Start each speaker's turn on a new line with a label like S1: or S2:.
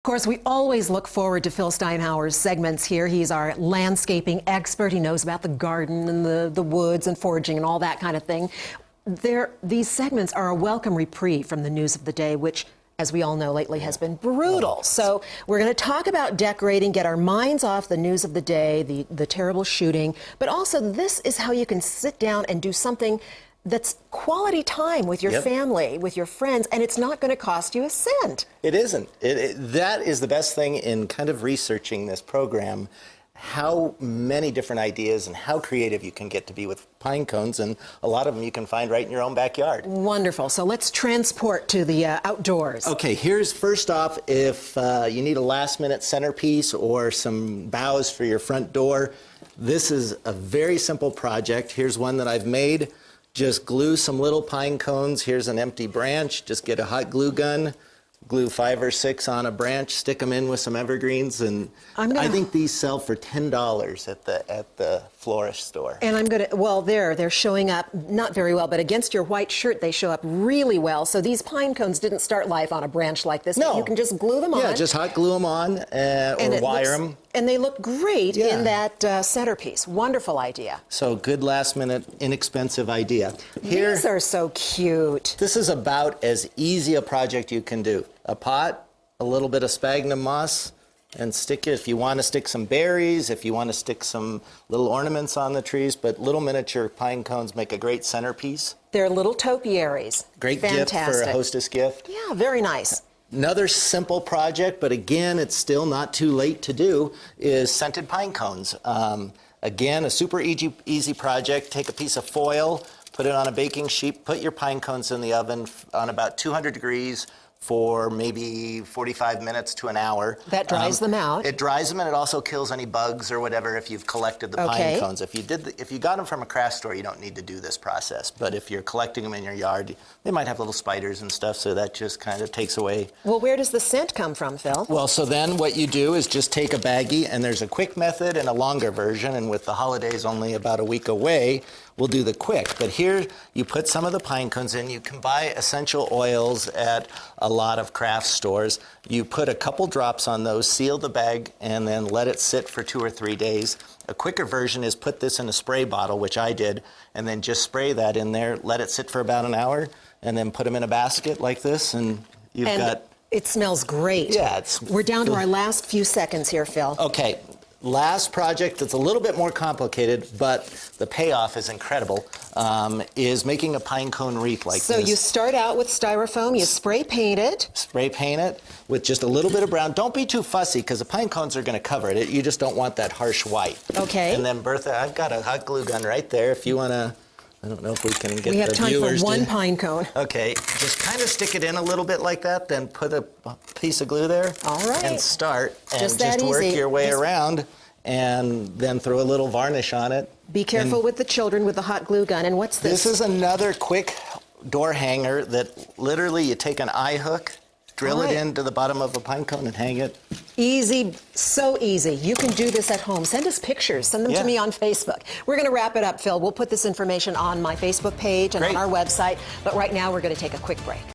S1: Of course, we always look forward to Phil Steinhauer's segments here. He's our landscaping expert. He knows about the garden and the woods and foraging and all that kind of thing. These segments are a welcome reprieve from the news of the day, which, as we all know lately, has been brutal. So we're going to talk about decorating, get our minds off the news of the day, the terrible shooting, but also this is how you can sit down and do something that's quality time with your family, with your friends, and it's not going to cost you a cent.
S2: It isn't. That is the best thing in kind of researching this program, how many different ideas and how creative you can get to be with pine cones, and a lot of them you can find right in your own backyard.
S1: Wonderful. So let's transport to the outdoors.
S2: Okay, here's first off, if you need a last-minute centerpiece or some boughs for your front door, this is a very simple project. Here's one that I've made. Just glue some little pine cones. Here's an empty branch. Just get a hot glue gun, glue 5 or 6 on a branch, stick them in with some evergreens, and I think these sell for $10 at the florist store.
S1: And I'm going to, well, they're showing up not very well, but against your white shirt, they show up really well. So these pine cones didn't start life on a branch like this.
S2: No.
S1: You can just glue them on.
S2: Yeah, just hot glue them on or wire them.
S1: And they look great in that centerpiece. Wonderful idea.
S2: So good last minute, inexpensive idea.
S1: These are so cute.
S2: This is about as easy a project you can do. A pot, a little bit of sphagnum moss, and stick it, if you want to stick some berries, if you want to stick some little ornaments on the trees, but little miniature pine cones make a great centerpiece.
S1: They're little topiaries.
S2: Great gift for a hostess gift.
S1: Yeah, very nice.
S2: Another simple project, but again, it's still not too late to do, is scented pine cones. Again, a super easy project. Take a piece of foil, put it on a baking sheet, put your pine cones in the oven on about 200 degrees for maybe 45 minutes to an hour.
S1: That dries them out.
S2: It dries them, and it also kills any bugs or whatever if you've collected the pine cones. If you got them from a craft store, you don't need to do this process. But if you're collecting them in your yard, they might have little spiders and stuff, so that just kind of takes away.
S1: Well, where does the scent come from, Phil?
S2: Well, so then what you do is just take a baggie, and there's a quick method and a longer version, and with the holidays only about a week away, we'll do the quick. But here, you put some of the pine cones in. You can buy essential oils at a lot of craft stores. You put a couple drops on those, seal the bag, and then let it sit for 2 or 3 days. A quicker version is put this in a spray bottle, which I did, and then just spray that in there, let it sit for about an hour, and then put them in a basket like this, and you've got...
S1: It smells great.
S2: Yeah,
S1: we're down to our last few seconds here, Phil.
S2: Okay. Last project that's a little bit more complicated, but the payoff is incredible, is making a pine cone wreath like this.
S1: So you start out with styrofoam, you spray paint it.
S2: Spray paint it with just a little bit of brown. Don't be too fussy, because the pine cones are going to cover it. You just don't want that harsh white.
S1: Okay.
S2: And then, Bertha, I've got a hot glue gun right there if you want to. I don't know if we can get the viewers.
S1: We have time for one pine cone.
S2: Okay, just kind of stick it in a little bit like that, then put a piece of glue there.
S1: All right.
S2: And start, and
S1: just
S2: work your way around, and then throw a little varnish on it.
S1: Be careful with the children with the hot glue gun. And what's this?
S2: This is another quick door hanger that literally you take an eye hook, drill it into the bottom of a pine cone and hang it.
S1: Easy, so easy. You can do this at home. Send us pictures. Send them to me on Facebook. We're going to wrap it up, Phil. We'll put this information on my Facebook page and on our website. But right now, we're going to take a quick break.